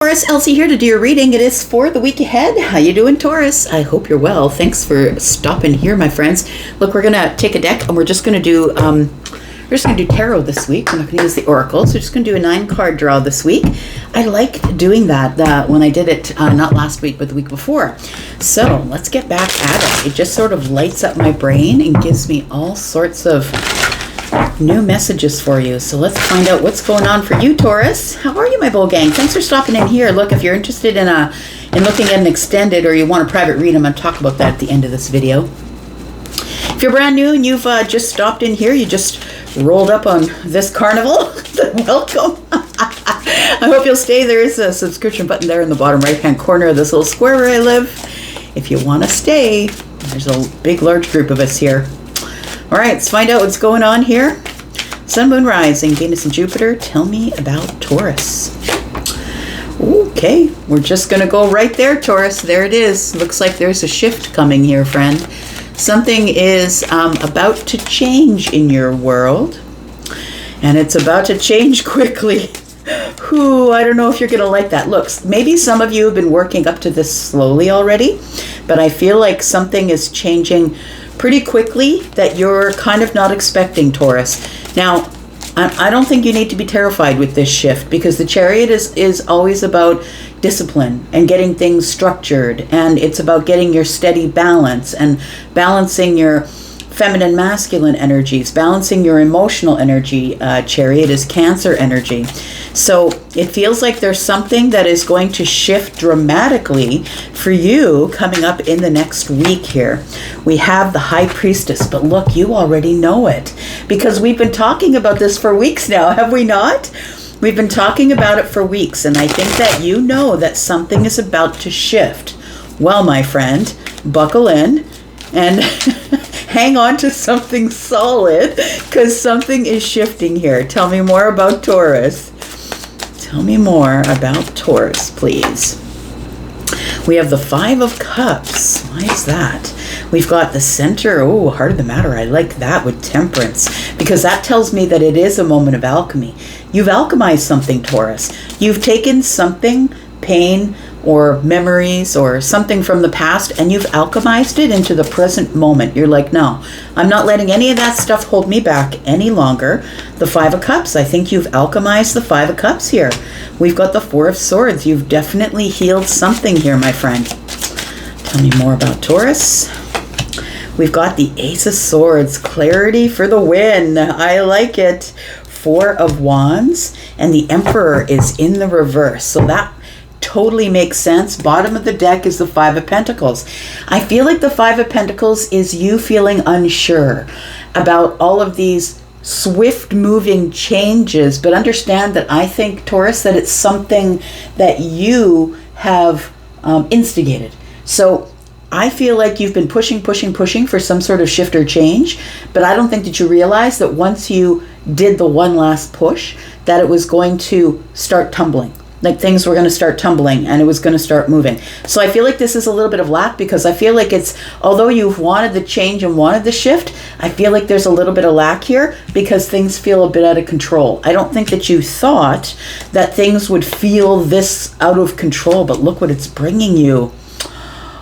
Taurus, Elsie here to do your reading. It is for the week ahead. How you doing, Taurus? I hope you're well. Thanks for stopping here, my friends. Look, we're gonna take a deck and we're just gonna do tarot this week. We're not gonna use the oracle, so we're just gonna do a 9-card draw this week. I liked doing that when I did it not last week, but the week before. So let's get back at it. It just sort of lights up my brain and gives me all sorts of new messages for you. So let's find out what's going on for you, Taurus. How are you, my bull gang? Thanks for stopping in here. Look, if you're interested in looking at an extended or you want a private read, I'm going to talk about that at the end of this video. If you're brand new and you've just stopped in here, you just rolled up on this carnival, then welcome. I hope you'll stay. There is a subscription button there in the bottom right-hand corner of this little square where I live. If you want to stay, there's a big, large group of us here. All right, let's find out what's going on here. Sun, Moon, Rising, Venus, and Jupiter. Tell me about Taurus. Okay, we're just going to go right there, Taurus. There it is. Looks like there's a shift coming here, friend. Something is about to change in your world, and it's about to change quickly. Ooh, I don't know if you're going to like that. Look, maybe some of you have been working up to this slowly already, but I feel like something is changing pretty quickly that you're kind of not expecting, Taurus. Now, I don't think you need to be terrified with this shift, because the Chariot is always about discipline and getting things structured, and it's about getting your steady balance and balancing your feminine masculine energies, balancing your emotional energy. Chariot is Cancer energy. So it feels like there's something that is going to shift dramatically for you coming up in the next week here. We have the High Priestess, but look, you already know it, because we've been talking about this for weeks now, have we not? We've been talking about it for weeks, and I think that you know that something is about to shift. Well, my friend, buckle in and hang on to something solid, because something is shifting here. Tell me more about Taurus. Tell me more about Taurus, please. We have the 5 of Cups. Why is that? We've got the center. Oh, Heart of the Matter. I like that with Temperance, because that tells me that it is a moment of alchemy. You've alchemized something, Taurus. You've taken something, pain or memories or something from the past, and you've alchemized it into the present moment. You're like, no, I'm not letting any of that stuff hold me back any longer. The 5 of Cups, I think you've alchemized the 5 of Cups here. We've got the 4 of Swords. You've definitely healed something here, my friend. Tell me more about Taurus. We've got the Ace of Swords. Clarity for the win. I like it. 4 of Wands, and the Emperor is in the reverse. So that totally makes sense. Bottom of the deck is the 5 of Pentacles. I feel like the 5 of Pentacles is you feeling unsure about all of these swift moving changes, but understand that I think, Taurus, that it's something that you have instigated. So I feel like you've been pushing for some sort of shift or change, but I don't think that you realize that once you did the one last push, that it was going to start tumbling. Like things were going to start tumbling and it was going to start moving. So I feel like this is a little bit of lack, because I feel like it's, although you've wanted the change and wanted the shift, I feel like there's a little bit of lack here because things feel a bit out of control. I don't think that you thought that things would feel this out of control, but look what it's bringing you.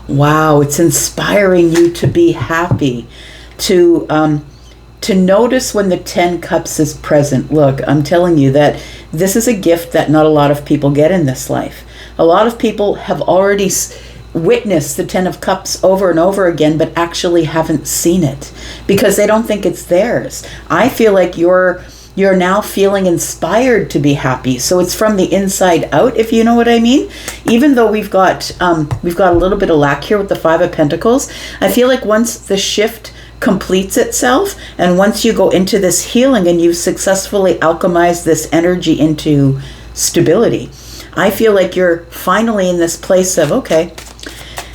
Wow, it's inspiring you to be happy, to notice when the 10 Cups is present. Look, I'm telling you that this is a gift that not a lot of people get in this life. A lot of people have already witnessed the 10 of Cups over and over again, but actually haven't seen it because they don't think it's theirs. I feel like you're now feeling inspired to be happy. So it's from the inside out, if you know what I mean. Even though we've got a little bit of lack here with the 5 of Pentacles, I feel like once the shift completes itself, and once you go into this healing and you've successfully alchemized this energy into stability, I feel like you're finally in this place of, okay,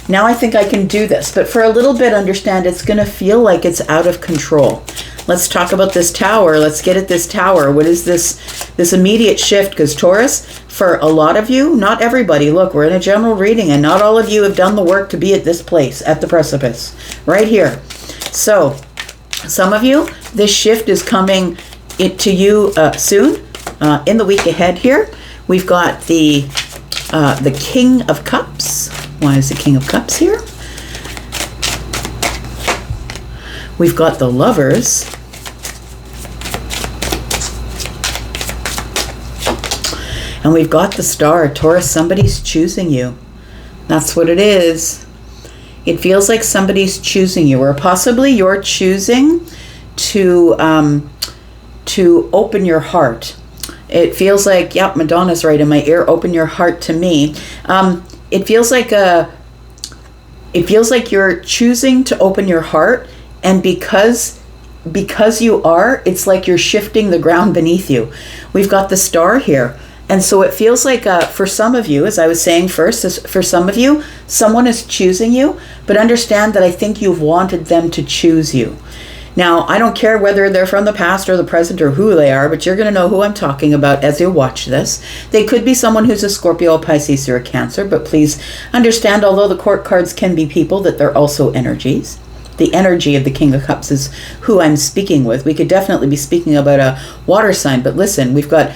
now I think I can do this. But for a little bit, understand it's going to feel like it's out of control. Let's talk about this Tower. Let's get at this Tower. What is this immediate shift? Because Taurus, for a lot of you, not everybody, look, we're in a general reading, and not all of you have done the work to be at this place, at the precipice, right here. So some of you, this shift is coming to you soon, in the week ahead here. We've got the the King of Cups. Why is the King of Cups here? We've got the Lovers. And we've got the Star. Taurus, somebody's choosing you. That's what it is. It feels like somebody's choosing you, or possibly you're choosing to open your heart. It feels like, yep, Madonna's right in my ear. Open your heart to me. It feels like you're choosing to open your heart, and because you are, it's like you're shifting the ground beneath you. We've got the Star here. And so it feels like for some of you, as I was saying first, for some of you, someone is choosing you, but understand that I think you've wanted them to choose you. Now, I don't care whether they're from the past or the present or who they are, but you're going to know who I'm talking about as you watch this. They could be someone who's a Scorpio, a Pisces, or a Cancer, but please understand, although the court cards can be people, that they're also energies. The energy of the King of Cups is who I'm speaking with. We could definitely be speaking about a water sign, but listen, we've got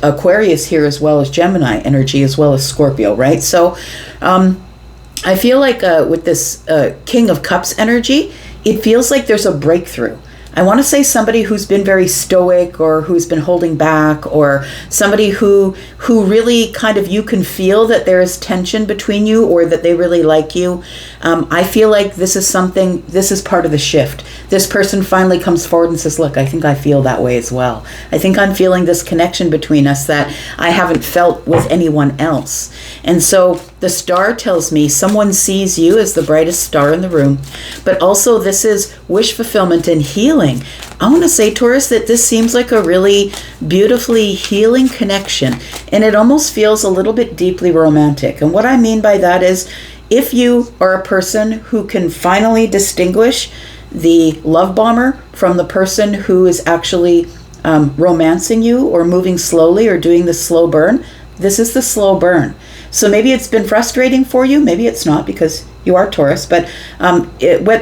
Aquarius here, as well as Gemini energy, as well as Scorpio, right? So I feel like with this King of Cups energy, it feels like there's a breakthrough. I want to say somebody who's been very stoic, or who's been holding back, or somebody who really kind of, you can feel that there is tension between you, or that they really like you. I feel like this is part of the shift. This person finally comes forward and says, look, I think I feel that way as well. I think I'm feeling this connection between us that I haven't felt with anyone else. And so the Star tells me someone sees you as the brightest star in the room, but also this is wish fulfillment and healing. I want to say, Taurus, that this seems like a really beautifully healing connection, and it almost feels a little bit deeply romantic. And what I mean by that is, if you are a person who can finally distinguish the love bomber from the person who is actually romancing you, or moving slowly, or doing the slow burn, this is the slow burn. So maybe it's been frustrating for you, maybe it's not, because you are Taurus, but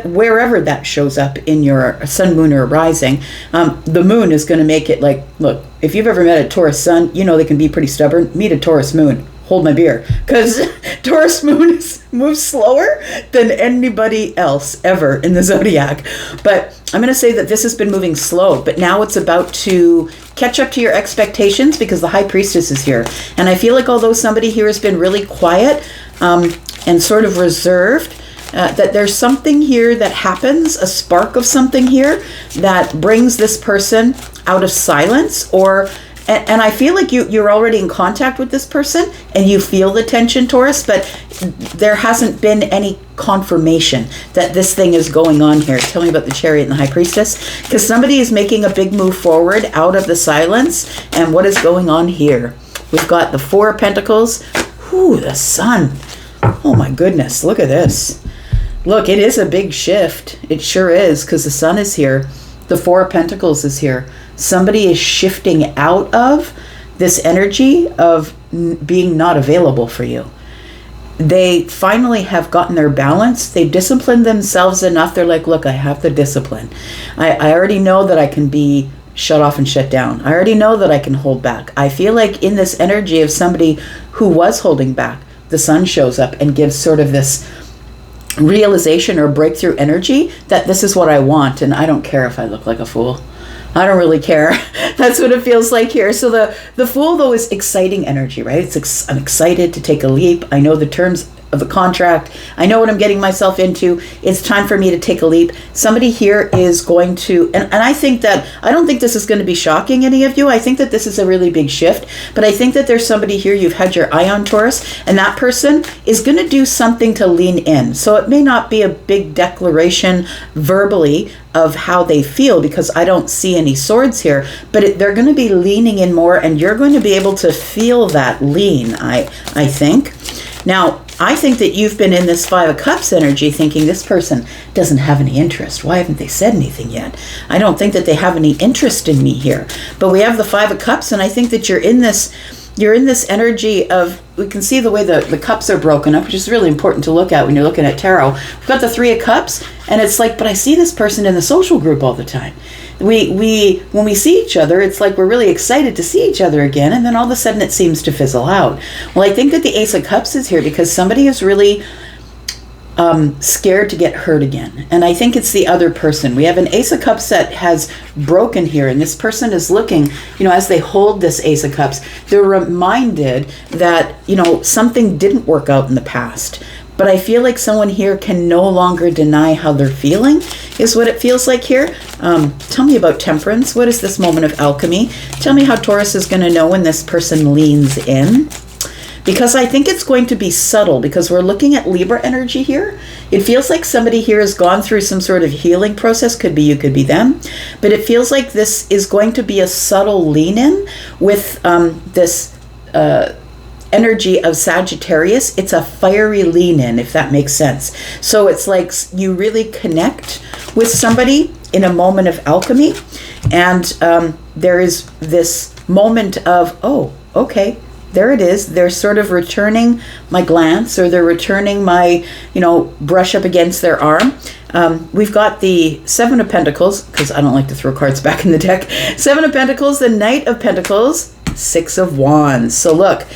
wherever that shows up in your sun, moon, or rising, the moon is going to make it like, look, if you've ever met a Taurus sun, you know they can be pretty stubborn. Meet a Taurus moon. Hold my beer, because Taurus moon moves slower than anybody else ever in the zodiac. But I'm going to say that this has been moving slow, but now it's about to catch up to your expectations, because the High Priestess is here. And I feel like although somebody here has been really quiet and sort of reserved, that there's something here that happens, a spark of something here that brings this person out of silence, and I feel like you're already in contact with this person and you feel the tension, Taurus, but there hasn't been any confirmation that this thing is going on here. Tell me about the Chariot and the High Priestess, because somebody is making a big move forward out of the silence. And what is going on here? We've got the Four of Pentacles. Ooh, the Sun. Oh my goodness, look at this. Look, it is a big shift. It sure is, because the Sun is here. The Four of Pentacles is here. Somebody is shifting out of this energy of being not available for you. They finally have gotten their balance. They've disciplined themselves enough. They're like, look, I have the discipline. I already know that I can be shut off and shut down. I already know that I can hold back. I feel like in this energy of somebody who was holding back, the Sun shows up and gives sort of this realization or breakthrough energy that this is what I want, and I don't care if I look like a fool. I don't really care. That's what it feels like here. So the Fool, though, is exciting energy, right? I'm excited to take a leap. I know the terms of the contract. I know what I'm getting myself into. It's time for me to take a leap. Somebody here is going to, and I think that, I don't think this is going to be shocking any of you. I think that this is a really big shift, but I think that there's somebody here you've had your eye on, Taurus, and that person is going to do something to lean in. So it may not be a big declaration verbally of how they feel, because I don't see any swords here, but they're going to be leaning in more, and you're going to be able to feel that lean, I think. Now, I think that you've been in this Five of Cups energy thinking this person doesn't have any interest. Why haven't they said anything yet? I don't think that they have any interest in me here. But we have the Five of Cups, and I think that you're in this energy of, we can see the way the cups are broken up, which is really important to look at when you're looking at tarot. We've got the Three of Cups, And it's like, but I see this person in the social group all the time. We when we see each other, it's like we're really excited to see each other again, and then all of a sudden it seems to fizzle out. Well, I think that the Ace of Cups is here because somebody is really scared to get hurt again. And I think it's the other person. We have an Ace of Cups that has broken here, and this person is looking, as they hold this Ace of Cups, they're reminded that, something didn't work out in the past. But I feel like someone here can no longer deny how they're feeling, is what it feels like here. Tell me about Temperance. What is this moment of alchemy? Tell me how Taurus is going to know when this person leans in. Because I think it's going to be subtle, because we're looking at Libra energy here. It feels like somebody here has gone through some sort of healing process. Could be you, could be them. But it feels like this is going to be a subtle lean in with this energy of Sagittarius. It's a fiery lean in, if that makes sense. So it's like you really connect with somebody in a moment of alchemy. And there is this moment of, oh, okay, there it is. They're sort of returning my glance, or they're returning my, brush up against their arm. We've got the Seven of Pentacles, because I don't like to throw cards back in the deck. Seven of Pentacles, the Knight of Pentacles, Six of Wands. So look,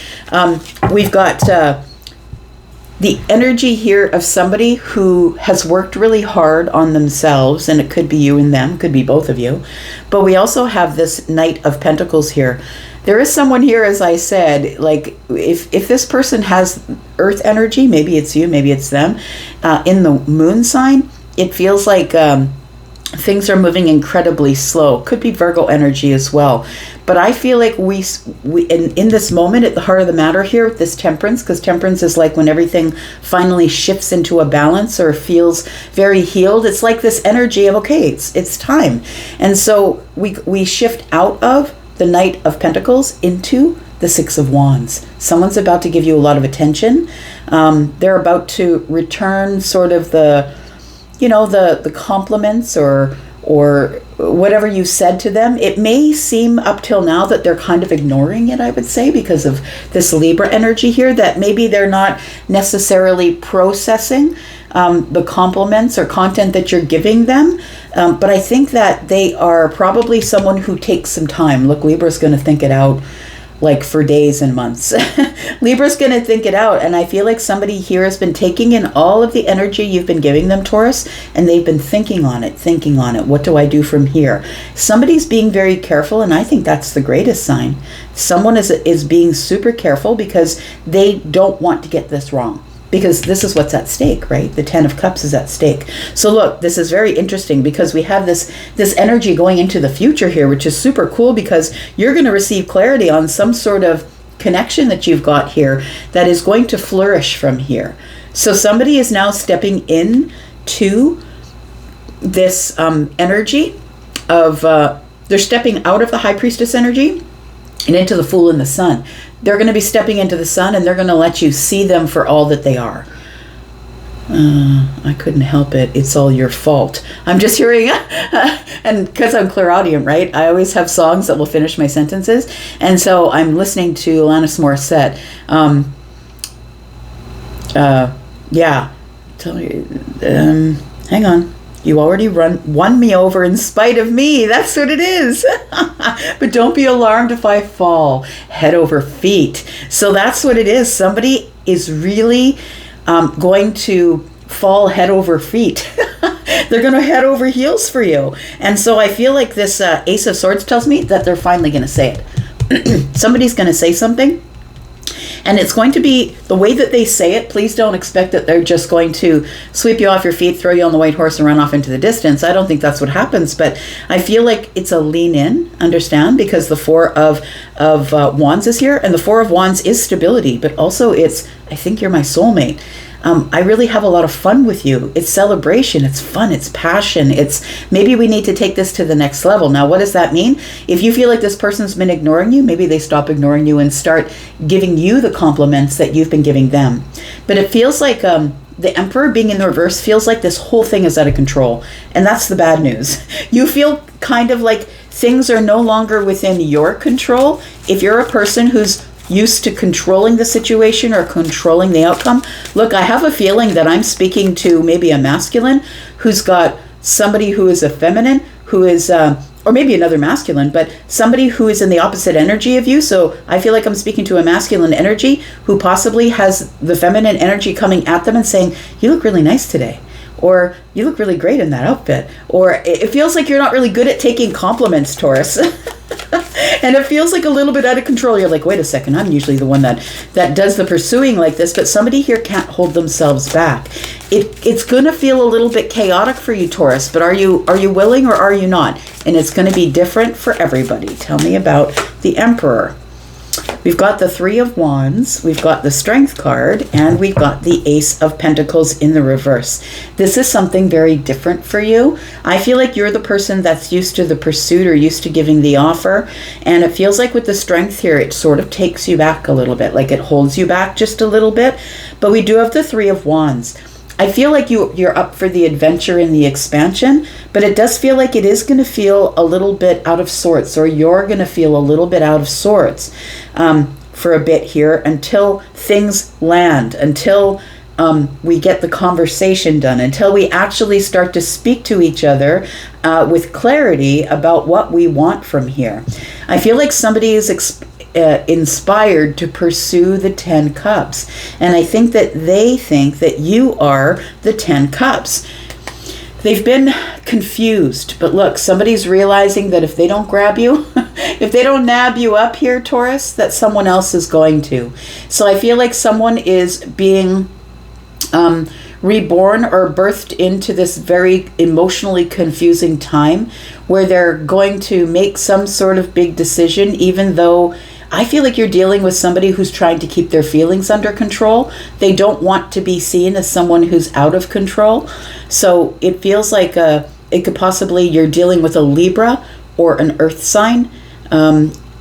we've got the energy here of somebody who has worked really hard on themselves, and it could be you and them, could be both of you. But we also have this Knight of Pentacles here. There is someone here, as I said, like if this person has earth energy, maybe it's you, maybe it's them, in the moon sign, it feels like things are moving incredibly slow. Could be Virgo energy as well. But I feel like we in this moment, at the heart of the matter here, with this Temperance, because Temperance is like when everything finally shifts into a balance or feels very healed. It's like this energy of, okay, it's time. And so we shift out of the Knight of Pentacles into the Six of Wands. Someone's about to give you a lot of attention. They're about to return sort of the compliments or whatever you said to them. It may seem up till now that they're kind of ignoring it, I would say, because of this Libra energy here, that maybe they're not necessarily processing the compliments or content that you're giving them. But I think that they are probably someone who takes some time. Look, Libra's going to think it out like for days and months. Libra's going to think it out. And I feel like somebody here has been taking in all of the energy you've been giving them, Taurus, and they've been thinking on it. What do I do from here? Somebody's being very careful, and I think that's the greatest sign. Someone is being super careful because they don't want to get this wrong. Because this is what's at stake, right? The Ten of Cups is at stake. So look, this is very interesting because we have this energy going into the future here, which is super cool because you're going to receive clarity on some sort of connection that you've got here that is going to flourish from here. So somebody is now stepping in to this energy of, they're stepping out of the High Priestess energy and into the Fool and the Sun. They're going to be stepping into the sun, and they're going to let you see them for all that they are. I couldn't help it. It's all your fault. I'm just hearing, and because I'm clairaudient, right? I always have songs that will finish my sentences. And so I'm listening to Alanis Morissette. Yeah. Tell me, hang on. You already won me over in spite of me. That's what it is. But don't be alarmed if I fall head over feet. So that's what it is. Somebody is really going to fall head over feet. They're going to head over heels for you. And so I feel like this Ace of Swords tells me that they're finally going to say it. Somebody's going to say something. And it's going to be the way that they say it. Please don't expect that they're just going to sweep you off your feet, throw you on the white horse, and run off into the distance. I don't think that's what happens. But I feel like it's a lean in, understand? Because the Four of Wands is here. And the Four of Wands is stability. But also it's, I think you're my soulmate. I really have a lot of fun with you. It's celebration, it's fun, it's passion. It's maybe we need to take this to the next level. Now, what does that mean? If you feel like this person's been ignoring you, maybe they stop ignoring you and start giving you the compliments that you've been giving them. But it feels like the Emperor being in the reverse feels like this whole thing is out of control. And that's the bad news. You feel kind of like things are no longer within your control. If you're a person who's used to controlling the situation or controlling the outcome. Look, I have a feeling that I'm speaking to maybe a masculine who's got somebody who is a feminine, who is, or maybe another masculine, but somebody who is in the opposite energy of you. So I feel like I'm speaking to a masculine energy who possibly has the feminine energy coming at them and saying, you look really nice today. Or you look really great in that outfit. Or it feels like you're not really good at taking compliments, Taurus. And it feels like a little bit out of control. You're like, wait a second, I'm usually the one that does the pursuing like this, but somebody here can't hold themselves back. It's going to feel a little bit chaotic for you, Taurus, but are you willing or are you not? And it's going to be different for everybody. Tell me about the Emperor. We've got the Three of Wands, we've got the Strength card, and we've got the Ace of Pentacles in the reverse. This is something very different for you. I feel like you're the person that's used to the pursuit or used to giving the offer, and it feels like with the Strength here, it sort of takes you back a little bit, like it holds you back just a little bit. But we do have the Three of Wands. I feel like you're up for the adventure and the expansion, but it does feel like it is going to feel a little bit out of sorts, or you're going to feel a little bit out of sorts for a bit here until things land, until we get the conversation done, until we actually start to speak to each other with clarity about what we want from here. I feel like somebody is inspired to pursue the 10 cups. And I think that they think that you are the 10 cups. They've been confused, but look, somebody's realizing that if they don't grab you, if they don't nab you up here, Taurus, that someone else is going to. So I feel like someone is being reborn or birthed into this very emotionally confusing time where they're going to make some sort of big decision, even though I feel like you're dealing with somebody who's trying to keep their feelings under control. They don't want to be seen as someone who's out of control. So it feels like it could possibly, you're dealing with a Libra or an Earth sign.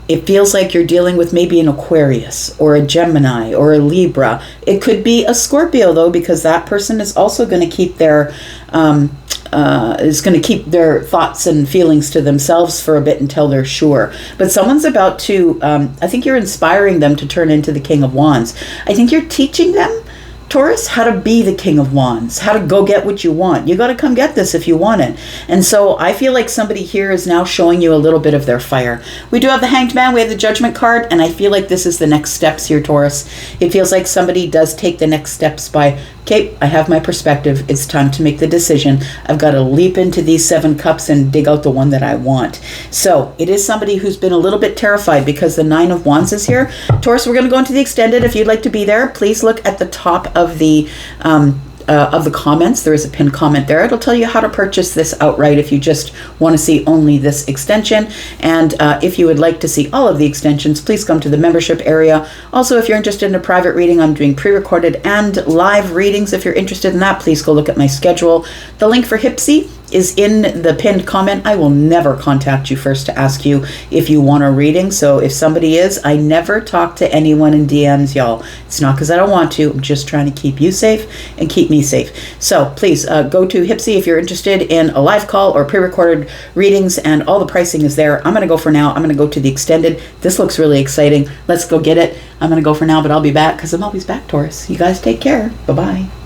It feels like you're dealing with maybe an Aquarius or a Gemini or a Libra. It could be a Scorpio though, because that person is also going to keep their thoughts and feelings to themselves for a bit until they're sure. But someone's about to, I think you're inspiring them to turn into the King of Wands. I think you're teaching them, Taurus, how to be the King of Wands, how to go get what you want. You got to come get this if you want it. And so I feel like somebody here is now showing you a little bit of their fire. We do have the Hanged Man, we have the Judgment card, and I feel like this is the next steps here, Taurus. It feels like somebody does take the next steps by, okay, I have my perspective. It's time to make the decision. I've got to leap into these 7 cups and dig out the one that I want. So it is somebody who's been a little bit terrified because the 9 of Wands is here. Taurus, we're going to go into the extended. If you'd like to be there, please look at the top of the comments. There is a pinned comment there. It'll tell you how to purchase this outright if you just want to see only this extension. And if you would like to see all of the extensions, please come to the membership area. Also, if you're interested in a private reading, I'm doing pre-recorded and live readings. If you're interested in that, please go look at my schedule. The link for Hypsee is in the pinned comment. I will never contact you first to ask you if you want a reading. So if somebody is, I never talk to anyone in DMs, y'all. It's not because I don't want to. I'm just trying to keep you safe and keep me safe. So please go to Hypsee if you're interested in a live call or pre-recorded readings, and all the pricing is there. I'm going to go for now. I'm going to go to the extended. This looks really exciting. Let's go get it. I'm going to go for now, but I'll be back because I'm always back, Taurus. You guys take care. Bye-bye.